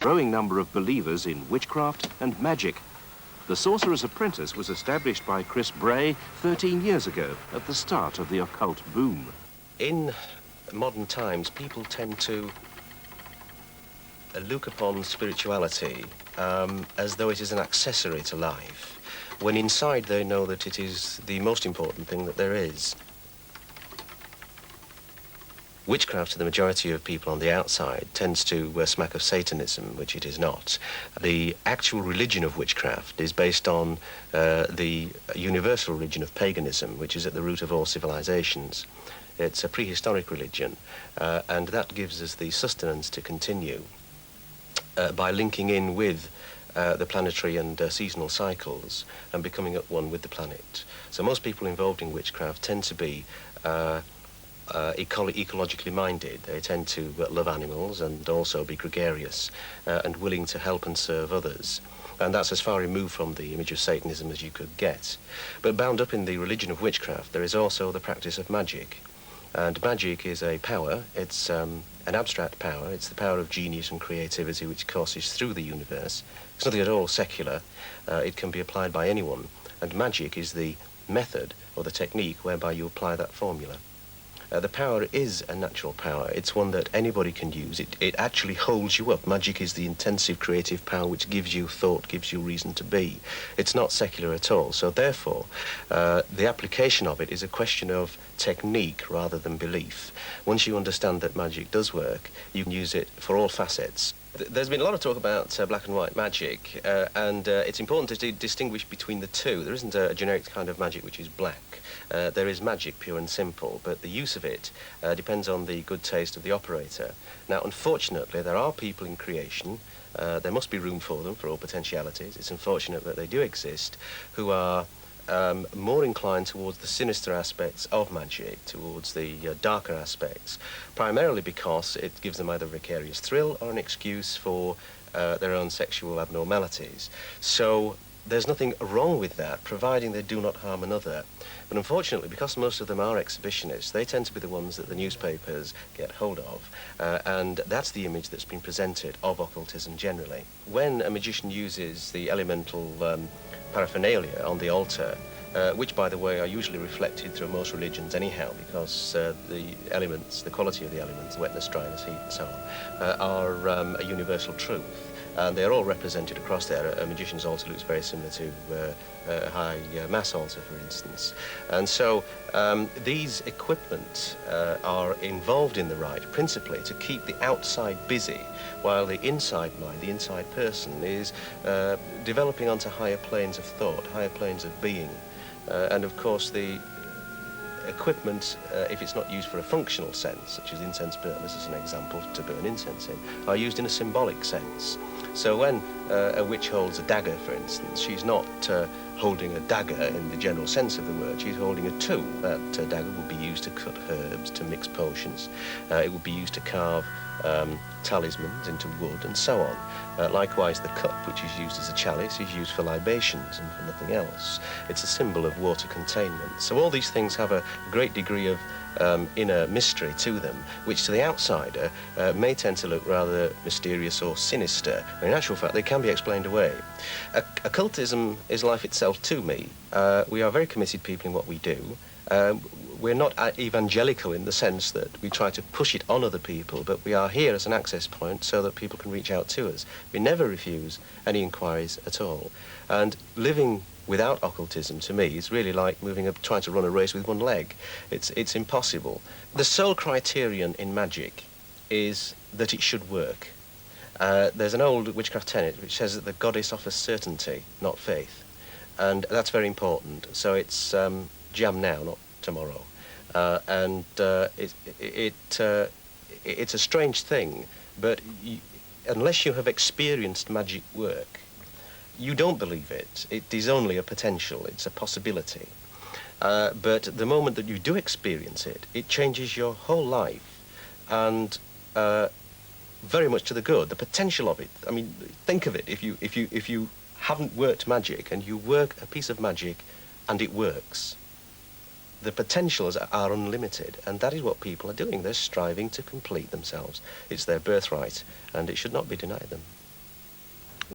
growing number of believers in witchcraft and magic. The Sorcerers Apprentice was established by Bray 13 years ago at the start of the occult boom. In modern times, people tend to look upon spirituality as though it is an accessory to life, when inside they know that it is the most important thing that there is. Witchcraft, to the majority of people on the outside, tends to smack of Satanism, which it is not. The actual religion of witchcraft is based on the universal religion of paganism, which is at the root of all civilizations. It's a prehistoric religion, and that gives us the sustenance to continue by linking in with the planetary and seasonal cycles and becoming at one with the planet. So most people involved in witchcraft tend to be ecologically minded. They tend to love animals and also be gregarious and willing to help and serve others. And that's as far removed from the image of Satanism as you could get. But bound up in the religion of witchcraft, there is also the practice of magic. And magic is a power. It's an abstract power. It's the power of genius and creativity which courses through the universe. It's nothing at all secular. It can be applied by anyone. And magic is the method or the technique whereby you apply that formula. The power is a natural power. It's one that anybody can use. It actually holds you up. Magic is the intensive creative power which gives you thought, gives you reason to be. It's not secular at all. So therefore, the application of it is a question of technique rather than belief. Once you understand that magic does work, you can use it for all facets. There's been a lot of talk about black and white magic, and it's important to distinguish between the two. There isn't a generic kind of magic which is black. There is magic, pure and simple, but the use of it depends on the good taste of the operator. Now, unfortunately, there are people in creation, there must be room for them, for all potentialities. It's unfortunate that they do exist, who are more inclined towards the sinister aspects of magic, towards the darker aspects, primarily because it gives them either a vicarious thrill or an excuse for their own sexual abnormalities. So there's nothing wrong with that, providing they do not harm another. But unfortunately, because most of them are exhibitionists, they tend to be the ones that the newspapers get hold of, and that's the image that's been presented of occultism generally. When a magician uses the elemental paraphernalia on the altar, which, by the way, are usually reflected through most religions anyhow, because the elements, the quality of the elements, wetness, dryness, heat, and so on, are a universal truth. And they're all represented across there. A magician's altar looks very similar to a high mass altar, for instance. And so these equipment are involved in the rite principally to keep the outside busy, while the inside mind, the inside person, is developing onto higher planes of thought, higher planes of being. And of course, the equipment, if it's not used for a functional sense, such as incense burners as an example to burn incense in, are used in a symbolic sense. So when a witch holds a dagger, for instance, she's not holding a dagger in the general sense of the word, she's holding a tool. That dagger would be used to cut herbs, to mix potions. It would be used to carve talismans into wood and so on. Likewise, the cup, which is used as a chalice, is used for libations and for nothing else. It's a symbol of water containment. So all these things have a great degree of inner mystery to them, which to the outsider may tend to look rather mysterious or sinister. In actual fact, they can be explained away. Occultism is life itself to me. We are very committed people in what we do. We're not evangelical in the sense that we try to push it on other people, but we are here as an access point so that people can reach out to us. We never refuse any inquiries at all. And living without occultism, to me, is really like trying to run a race with one leg. It's impossible. The sole criterion in magic is that it should work. There's an old witchcraft tenet which says that the goddess offers certainty, not faith. And that's very important. So it's jam now, not tomorrow. It's a strange thing, but unless you have experienced magic work, you don't believe it. It is only a potential, it's a possibility. But the moment that you do experience it, it changes your whole life, and very much to the good. The potential of it, I mean, think of it, if you haven't worked magic and you work a piece of magic and it works, the potentials are unlimited, and that is what people are doing. They're striving to complete themselves. It's their birthright, and it should not be denied them.